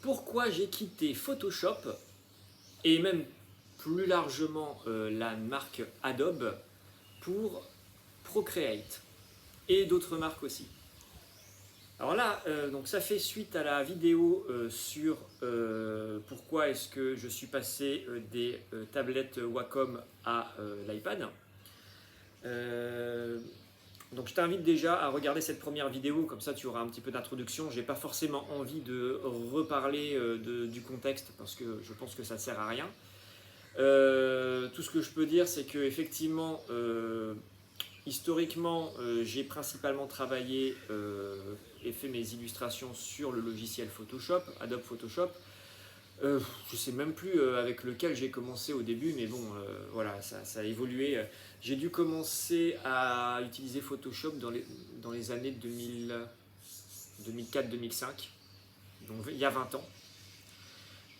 pourquoi j'ai quitté Photoshop et même plus largement la marque Adobe pour Procreate et d'autres marques aussi. Alors là, donc ça fait suite à la vidéo sur pourquoi est-ce que je suis passé des tablettes Wacom à l'iPad. Donc je t'invite déjà à regarder cette première vidéo, comme ça tu auras un petit peu d'introduction. Je n'ai pas forcément envie de reparler du contexte parce que je pense que ça ne sert à rien. Tout ce que je peux dire, c'est que effectivement, historiquement, j'ai principalement travaillé et fait mes illustrations sur le logiciel Photoshop, Adobe Photoshop. Je ne sais même plus avec lequel j'ai commencé au début, mais bon, voilà, ça a évolué. J'ai dû commencer à utiliser Photoshop dans les années 2004-2005, donc il y a 20 ans.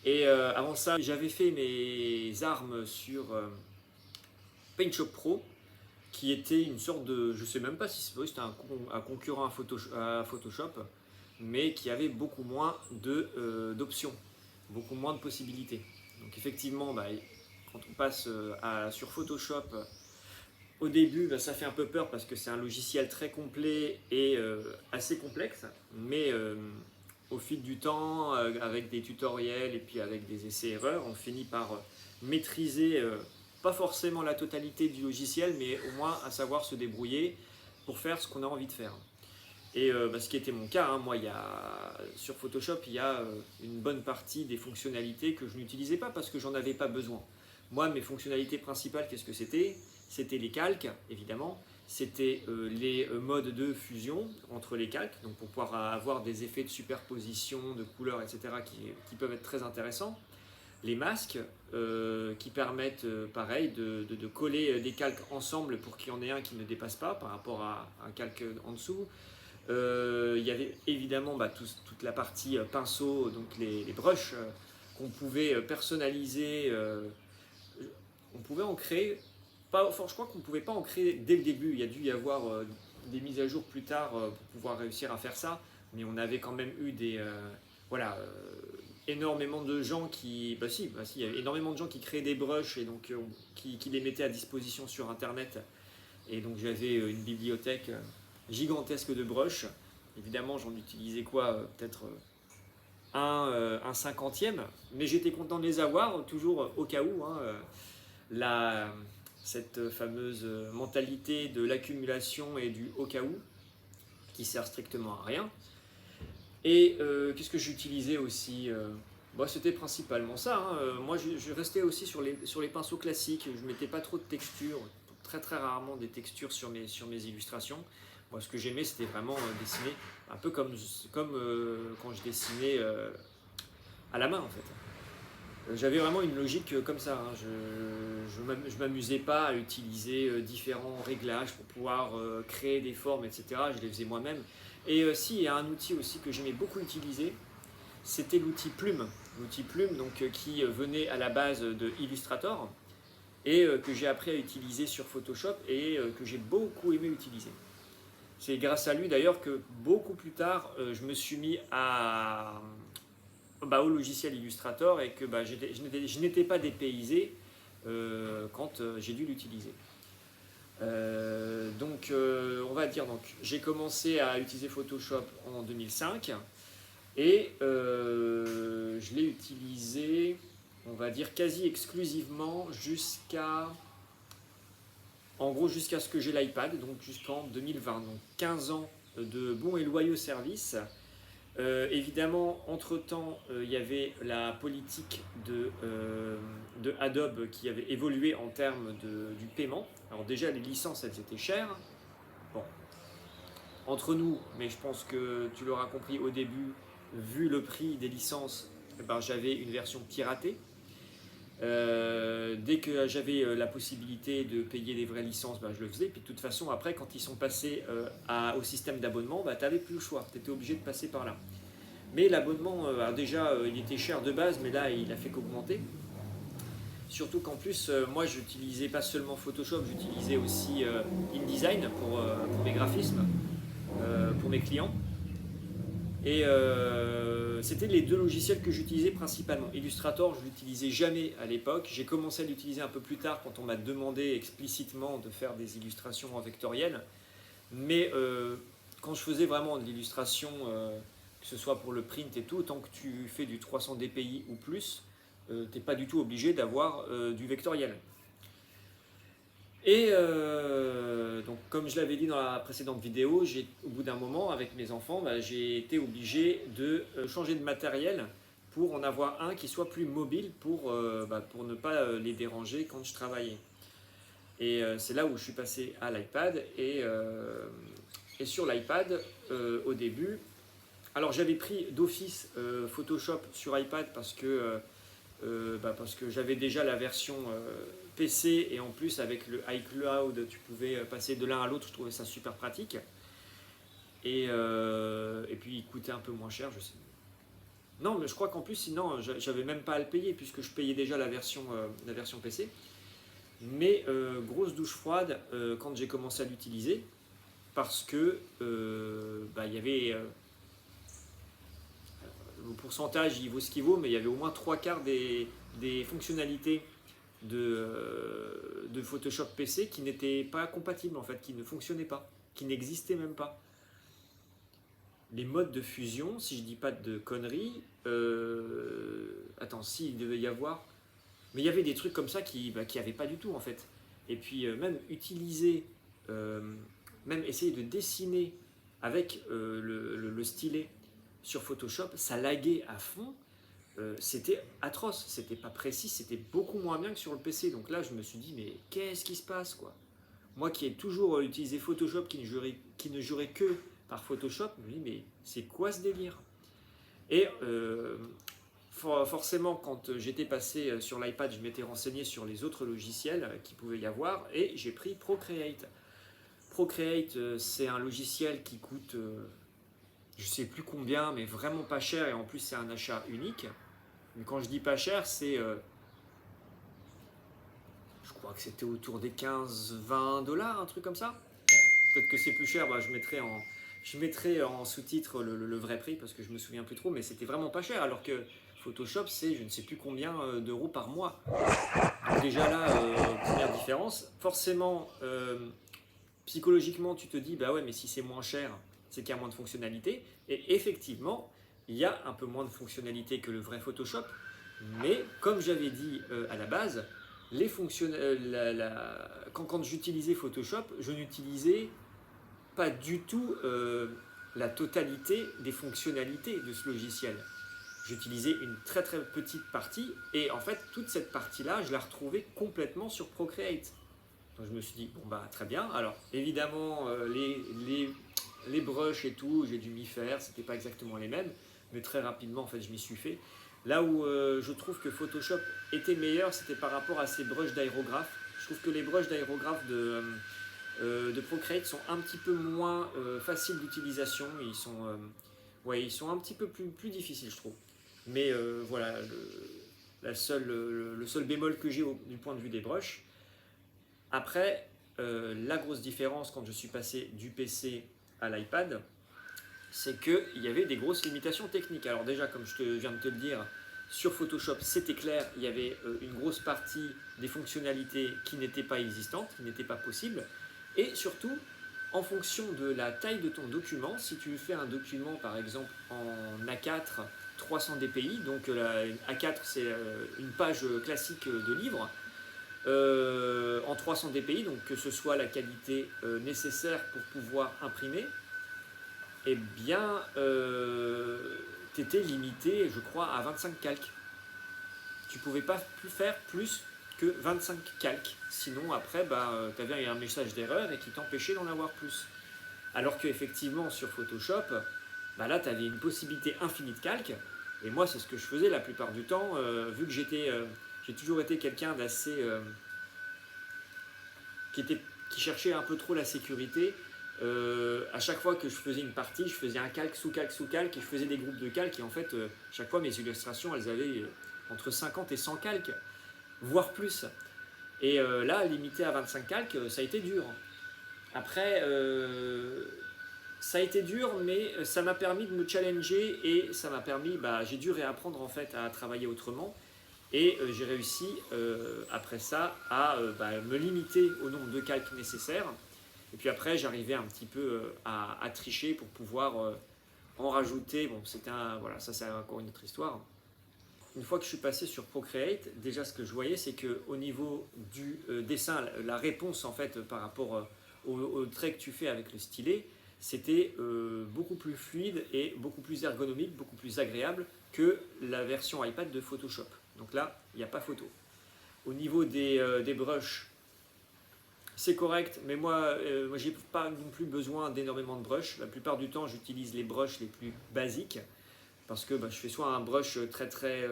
Et avant ça, j'avais fait mes armes sur PaintShop Pro, qui était une sorte de, je ne sais même pas si c'était un concurrent à Photoshop, mais qui avait beaucoup moins d'options, beaucoup moins de possibilités. Donc effectivement, quand on passe sur Photoshop, au début, ça fait un peu peur parce que c'est un logiciel très complet et assez complexe, mais au fil du temps, avec des tutoriels et puis avec des essais-erreurs, on finit par maîtriser pas forcément la totalité du logiciel, mais au moins à savoir se débrouiller pour faire ce qu'on a envie de faire. Et ce qui était mon cas, moi, sur Photoshop, il y a une bonne partie des fonctionnalités que je n'utilisais pas parce que j'en avais pas besoin. Moi, mes fonctionnalités principales, qu'est-ce que c'était? C'était les calques, évidemment. C'était les modes de fusion entre les calques, donc pour pouvoir avoir des effets de superposition, de couleurs, etc., qui peuvent être très intéressants. Les masques qui permettent, pareil, de coller des calques ensemble pour qu'il y en ait un qui ne dépasse pas par rapport à un calque en dessous. Il y avait évidemment toute la partie pinceau, donc les brushes qu'on pouvait personnaliser. On pouvait en créer, je crois qu'on ne pouvait pas en créer dès le début. Il y a dû y avoir des mises à jour plus tard pour pouvoir réussir à faire ça, mais on avait quand même eu énormément de gens il y avait énormément de gens qui créaient des brushes et donc qui les mettaient à disposition sur internet. Et donc j'avais une bibliothèque gigantesque de brushes. Évidemment, j'en utilisais peut-être un cinquantième, mais j'étais content de les avoir, toujours au cas où. Cette fameuse mentalité de l'accumulation et du au cas où, qui sert strictement à rien. Et qu'est-ce que j'utilisais aussi c'était principalement ça. Moi, je restais aussi sur les pinceaux classiques. Je ne mettais pas trop de textures, très très rarement des textures sur mes illustrations. Moi, ce que j'aimais, c'était vraiment dessiner, un peu comme quand je dessinais à la main, en fait. J'avais vraiment une logique comme ça. Je ne m'amusais pas à utiliser différents réglages pour pouvoir créer des formes, etc. Je les faisais moi-même. Et il y a un outil aussi que j'aimais beaucoup utiliser, c'était l'outil Plume. L'outil Plume qui venait à la base de Illustrator et que j'ai appris à utiliser sur Photoshop et que j'ai beaucoup aimé utiliser. C'est grâce à lui d'ailleurs que beaucoup plus tard, je me suis mis au logiciel Illustrator et que je n'étais pas dépaysé quand j'ai dû l'utiliser. On va dire, j'ai commencé à utiliser Photoshop en 2005 et je l'ai utilisé, on va dire, quasi exclusivement jusqu'à ce que j'ai l'iPad, donc jusqu'en 2020, donc 15 ans de bons et loyaux services. Évidemment, entre-temps, il y avait la politique de Adobe qui avait évolué en termes du paiement. Alors déjà, les licences, elles étaient chères. Bon, entre nous, mais je pense que tu l'auras compris au début, vu le prix des licences, j'avais une version piratée. Dès que j'avais la possibilité de payer des vraies licences, je le faisais. Puis de toute façon, après, quand ils sont passés au système d'abonnement, tu n'avais plus le choix. Tu étais obligé de passer par là. Mais l'abonnement, déjà, il était cher de base, mais là, il a fait qu'augmenter. Surtout qu'en plus, moi, j'utilisais pas seulement Photoshop, j'utilisais aussi InDesign pour mes graphismes, pour mes clients. Et c'était les deux logiciels que j'utilisais principalement. Illustrator, je ne l'utilisais jamais à l'époque. J'ai commencé à l'utiliser un peu plus tard quand on m'a demandé explicitement de faire des illustrations en vectoriel. Mais quand je faisais vraiment de l'illustration, que ce soit pour le print et tout, tant que tu fais du 300 dpi ou plus, tu n'es pas du tout obligé d'avoir du vectoriel. Et donc, comme je l'avais dit dans la précédente vidéo, au bout d'un moment, avec mes enfants, j'ai été obligé de changer de matériel pour en avoir un qui soit plus mobile pour ne pas les déranger quand je travaillais. Et c'est là où je suis passé à l'iPad. Et sur l'iPad, au début, alors j'avais pris d'office Photoshop sur iPad parce que j'avais déjà la version PC et en plus avec le iCloud, tu pouvais passer de l'un à l'autre, je trouvais ça super pratique. Et puis il coûtait un peu moins cher, je sais. Non, mais je crois qu'en plus, sinon, j'avais même pas à le payer puisque je payais déjà la version PC. Mais grosse douche froide quand j'ai commencé à l'utiliser parce que il y avait le pourcentage, il vaut ce qu'il vaut, mais il y avait au moins 3/4 des fonctionnalités de Photoshop PC qui n'étaient pas compatibles en fait, qui ne fonctionnaient pas, qui n'existaient même pas. Les modes de fusion, si je dis pas de conneries, attends, si il devait y avoir, mais il y avait des trucs comme ça qui n'avaient pas du tout en fait. Et puis même utiliser, même essayer de dessiner avec le stylet sur Photoshop, ça laguait à fond. C'était atroce, c'était pas précis, c'était beaucoup moins bien que sur le PC. Donc là, je me suis dit, mais qu'est-ce qui se passe quoi? Moi qui ai toujours utilisé Photoshop, qui ne jurait que par Photoshop, je me dis, mais c'est quoi ce délire? Et forcément, quand j'étais passé sur l'iPad, je m'étais renseigné sur les autres logiciels qu'il pouvait y avoir et j'ai pris Procreate. Procreate, c'est un logiciel qui coûte, je sais plus combien, mais vraiment pas cher et en plus c'est un achat unique. Mais quand je dis pas cher, c'est, je crois que c'était autour des 15-20 dollars, un truc comme ça. Bon, peut-être que c'est plus cher, je mettrai en sous-titre le vrai prix parce que je me souviens plus trop, mais c'était vraiment pas cher. Alors que Photoshop, c'est je ne sais plus combien d'euros par mois. Donc déjà là, première différence. Forcément, psychologiquement, tu te dis, bah ouais, mais si c'est moins cher, c'est qu'il y a moins de fonctionnalités. Et effectivement, il y a un peu moins de fonctionnalités que le vrai Photoshop. Mais comme j'avais dit à la base, quand j'utilisais Photoshop, je n'utilisais pas du tout la totalité des fonctionnalités de ce logiciel. J'utilisais une très très petite partie et en fait toute cette partie-là, je la retrouvais complètement sur Procreate. Donc je me suis dit, bon bah très bien. Alors évidemment, les brushes et tout, j'ai dû m'y faire, c'était pas exactement les mêmes, mais très rapidement en fait je m'y suis fait. Là où je trouve que Photoshop était meilleur, c'était par rapport à ces brushes d'aérographe. Je trouve que les brushes d'aérographe de Procreate sont un petit peu moins faciles d'utilisation. Ils sont un petit peu plus difficiles, je trouve. Mais voilà, le seul bémol que j'ai du point de vue des brushes. Après, la grosse différence quand je suis passé du PC à l'iPad, c'est qu'il y avait des grosses limitations techniques. Alors déjà, comme je viens de te le dire, sur Photoshop, c'était clair, il y avait une grosse partie des fonctionnalités qui n'étaient pas existantes, qui n'étaient pas possibles. Et surtout, en fonction de la taille de ton document, si tu fais un document par exemple en A4 300 dpi, donc A4 c'est une page classique de livre, en 300 dpi, donc que ce soit la qualité nécessaire pour pouvoir imprimer, eh bien, tu étais limité, je crois, à 25 calques. Tu ne pouvais pas faire plus que 25 calques. Sinon, après, tu avais un message d'erreur et qui t'empêchait d'en avoir plus. Alors qu'effectivement, sur Photoshop, là, tu avais une possibilité infinie de calques. Et moi, c'est ce que je faisais la plupart du temps, vu que j'ai toujours été quelqu'un d'assez... qui cherchait un peu trop la sécurité. À chaque fois que je faisais une partie, je faisais un calque sous calque sous calque et je faisais des groupes de calques et en fait, chaque fois mes illustrations, elles avaient entre 50 et 100 calques, voire plus. Et là, limité à 25 calques, ça a été dur. Après, Ça a été dur, mais ça m'a permis de me challenger et ça m'a permis, j'ai dû réapprendre en fait à travailler autrement. Et j'ai réussi après ça à me limiter au nombre de calques nécessaires. Et puis après, j'arrivais un petit peu à tricher pour pouvoir en rajouter. Bon, voilà, ça c'est encore une autre histoire. Une fois que je suis passé sur Procreate, déjà ce que je voyais, c'est qu'au niveau du dessin, la réponse en fait par rapport au trait que tu fais avec le stylet, c'était beaucoup plus fluide et beaucoup plus ergonomique, beaucoup plus agréable que la version iPad de Photoshop. Donc là, il n'y a pas photo. Au niveau des brushes, c'est correct, mais moi j'ai pas non plus besoin d'énormément de brushes. La plupart du temps, j'utilise les brushes les plus basiques parce que je fais soit un brush très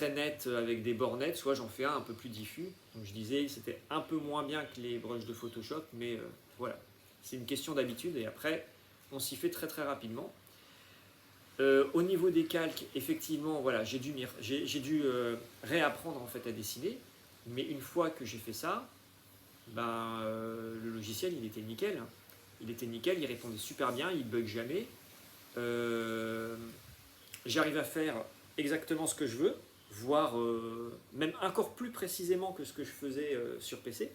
net avec des bords nets, soit j'en fais un peu plus diffus. Donc je disais c'était un peu moins bien que les brushes de Photoshop, mais voilà, c'est une question d'habitude et après on s'y fait très très rapidement. Au niveau des calques, effectivement, voilà, j'ai dû réapprendre en fait à dessiner, mais une fois que j'ai fait ça, le logiciel il était nickel. Il était nickel, il répondait super bien, il bug jamais. J'arrive à faire exactement ce que je veux, voire même encore plus précisément que ce que je faisais sur PC.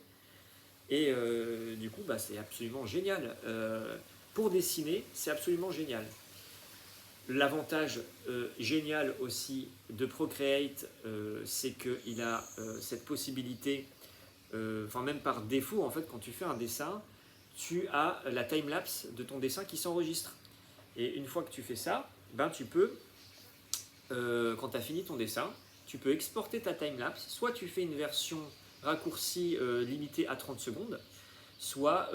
Et du coup, c'est absolument génial. Pour dessiner, c'est absolument génial. L'avantage génial aussi de Procreate, c'est qu'il a cette possibilité, même par défaut, en fait, quand tu fais un dessin, tu as la timelapse de ton dessin qui s'enregistre. Et une fois que tu fais ça, tu peux, quand tu as fini ton dessin, tu peux exporter ta timelapse. Soit tu fais une version raccourcie limitée à 30 secondes, soit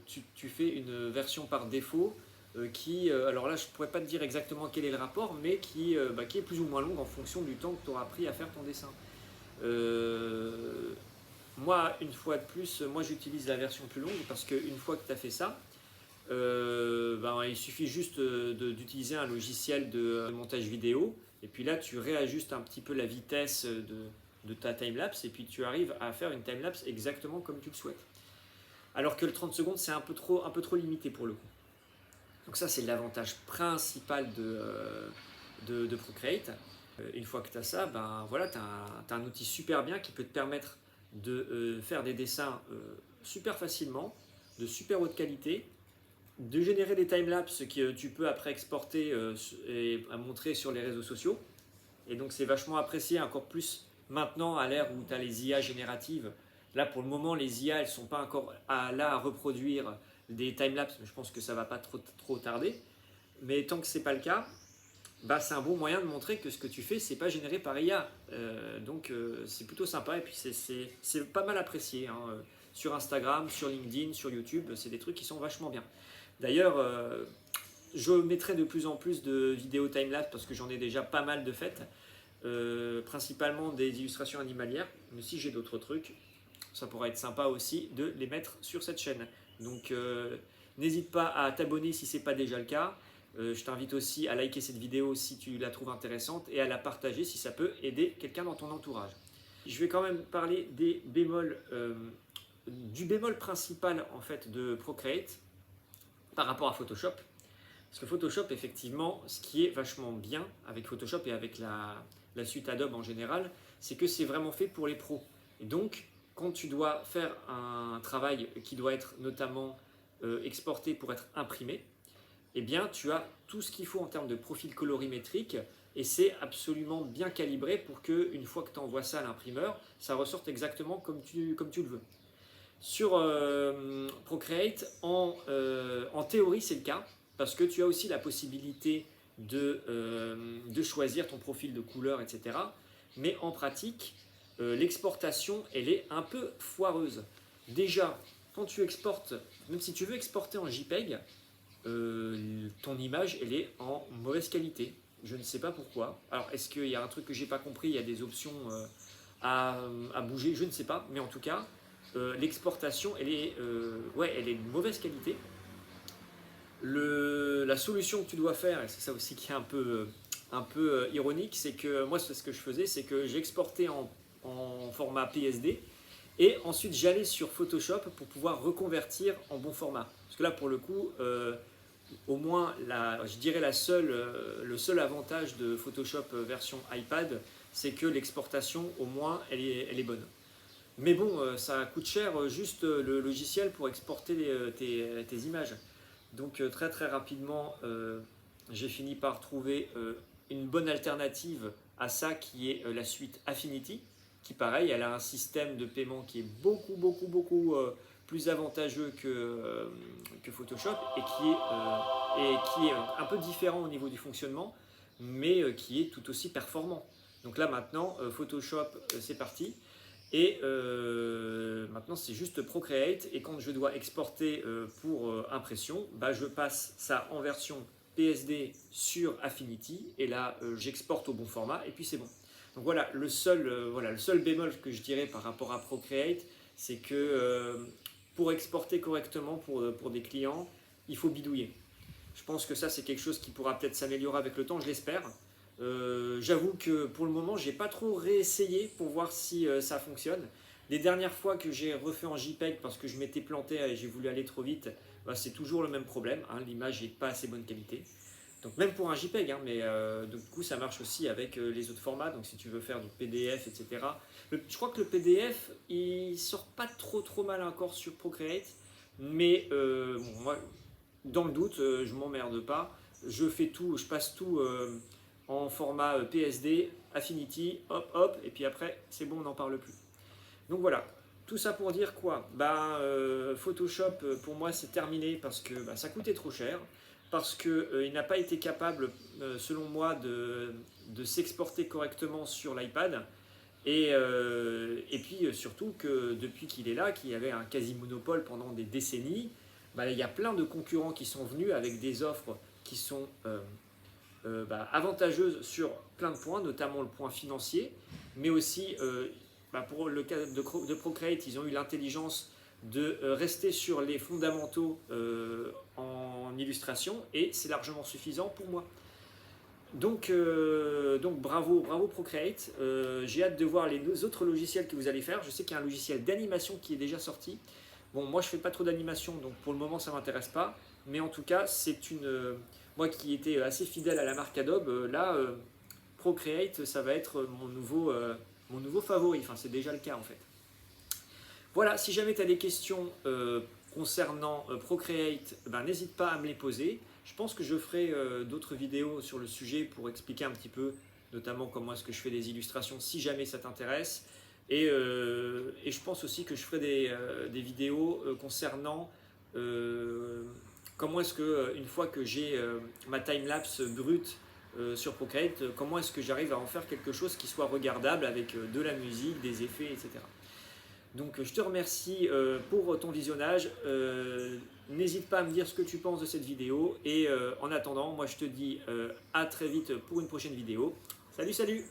tu fais une version par défaut qui, alors là je ne pourrais pas te dire exactement quel est le rapport, mais qui est plus ou moins longue en fonction du temps que tu auras pris à faire ton dessin. Moi, une fois de plus, moi j'utilise la version plus longue parce qu'une fois que tu as fait ça, il suffit juste d'utiliser un logiciel de montage vidéo et puis là tu réajustes un petit peu la vitesse de ta timelapse et puis tu arrives à faire une timelapse exactement comme tu le souhaites. Alors que le 30 secondes c'est un peu trop limité pour le coup. Donc ça c'est l'avantage principal de Procreate. Une fois que tu as ça, tu as un outil super bien qui peut te permettre de faire des dessins super facilement, de super haute qualité, de générer des timelapses que tu peux après exporter et montrer sur les réseaux sociaux. Et donc c'est vachement apprécié encore plus maintenant à l'ère où tu as les IA génératives. Là pour le moment les IA elles ne sont pas encore là à reproduire des timelapses, mais je pense que ça ne va pas trop tarder. Mais tant que ce n'est pas le cas, c'est un bon moyen de montrer que ce que tu fais c'est pas généré par IA. Donc c'est plutôt sympa et puis c'est pas mal apprécié hein. Sur Instagram, sur LinkedIn, sur YouTube, c'est des trucs qui sont vachement bien. D'ailleurs, je mettrai de plus en plus de vidéos timelapse parce que j'en ai déjà pas mal de faites, principalement des illustrations animalières, mais si j'ai d'autres trucs, ça pourrait être sympa aussi de les mettre sur cette chaîne. Donc n'hésite pas à t'abonner si ce n'est pas déjà le cas. Je t'invite aussi à liker cette vidéo si tu la trouves intéressante et à la partager si ça peut aider quelqu'un dans ton entourage. Je vais quand même parler des bémols, du bémol principal en fait de Procreate par rapport à Photoshop. Parce que Photoshop, effectivement, ce qui est vachement bien avec Photoshop et avec la suite Adobe en général, c'est que c'est vraiment fait pour les pros. Et donc, quand tu dois faire un travail qui doit être notamment exporté pour être imprimé, eh bien, tu as tout ce qu'il faut en termes de profil colorimétrique et c'est absolument bien calibré pour qu'une fois que tu envoies ça à l'imprimeur, ça ressorte exactement comme tu le veux. Sur Procreate, en théorie, c'est le cas, parce que tu as aussi la possibilité de choisir ton profil de couleur, etc. Mais en pratique, l'exportation, elle est un peu foireuse. Déjà, quand tu exportes, même si tu veux exporter en JPEG, ton image, elle est en mauvaise qualité. Je ne sais pas pourquoi. Alors, est-ce qu'il y a un truc que j'ai pas compris, il y a des options à bouger, je ne sais pas. Mais en tout cas, l'exportation, elle est de mauvaise qualité. La solution que tu dois faire, et c'est ça aussi qui est un peu ironique, c'est que moi, ce que je faisais, c'est que j'exportais en format PSD Et ensuite, j'allais sur Photoshop pour pouvoir reconvertir en bon format. Parce que là, pour le coup, au moins, je dirais le seul avantage de Photoshop version iPad, c'est que l'exportation, au moins, elle est bonne. Mais bon, ça coûte cher juste le logiciel pour exporter tes images. Donc très très rapidement, j'ai fini par trouver une bonne alternative à ça qui est la suite Affinity, qui pareil, elle a un système de paiement qui est beaucoup plus avantageux que Photoshop et qui est un peu différent au niveau du fonctionnement, mais qui est tout aussi performant. Donc là maintenant, Photoshop, c'est parti. Et maintenant, c'est juste Procreate. Et quand je dois exporter pour impression, bah, je passe ça en version PSD sur Affinity. Et là, j'exporte au bon format. Et puis c'est bon. Donc voilà, le seul bémol que je dirais par rapport à Procreate, c'est que pour exporter correctement pour des clients, il faut bidouiller. Je pense que ça, c'est quelque chose qui pourra peut-être s'améliorer avec le temps, je l'espère. J'avoue que pour le moment, j'ai pas trop réessayé pour voir si ça fonctionne. Les dernières fois que j'ai refait en JPEG parce que je m'étais planté et j'ai voulu aller trop vite, bah, c'est toujours le même problème, hein, l'image n'est pas assez bonne qualité. Donc même pour un JPEG, hein, mais donc, du coup ça marche aussi avec les autres formats, donc si tu veux faire du PDF, etc. Je crois que le PDF, il sort pas trop mal encore sur Procreate, mais bon, moi, dans le doute, je m'emmerde pas, je fais tout, je passe tout en format PSD, Affinity, hop hop, et puis après c'est bon, on n'en parle plus. Donc voilà, tout ça pour dire quoi? Photoshop pour moi c'est terminé parce que ça coûtait trop cher, parce qu'il n'a pas été capable, selon moi, de s'exporter correctement sur l'iPad. Et puis surtout que depuis qu'il est là, qu'il y avait un quasi-monopole pendant des décennies, il y a plein de concurrents qui sont venus avec des offres qui sont avantageuses sur plein de points, notamment le point financier, mais aussi pour le cas de Procreate, ils ont eu l'intelligence de rester sur les fondamentaux en illustration et c'est largement suffisant pour moi. Donc bravo Procreate, j'ai hâte de voir les autres logiciels que vous allez faire. Je sais qu'il y a un logiciel d'animation qui est déjà sorti. Bon, moi je fais pas trop d'animation, donc pour le moment ça m'intéresse pas, mais en tout cas c'est moi qui étais assez fidèle à la marque Adobe, Procreate ça va être mon nouveau favori, enfin c'est déjà le cas en fait. Voilà, si jamais tu as des questions concernant Procreate, n'hésite pas à me les poser. Je pense que je ferai d'autres vidéos sur le sujet pour expliquer un petit peu, notamment comment est-ce que je fais des illustrations si jamais ça t'intéresse. Et je pense aussi que je ferai des vidéos concernant comment est-ce que, une fois que j'ai ma timelapse brute sur Procreate, comment est-ce que j'arrive à en faire quelque chose qui soit regardable avec de la musique, des effets, etc. Donc je te remercie pour ton visionnage. N'hésite pas à me dire ce que tu penses de cette vidéo. Et en attendant, moi je te dis à très vite pour une prochaine vidéo. Salut, salut!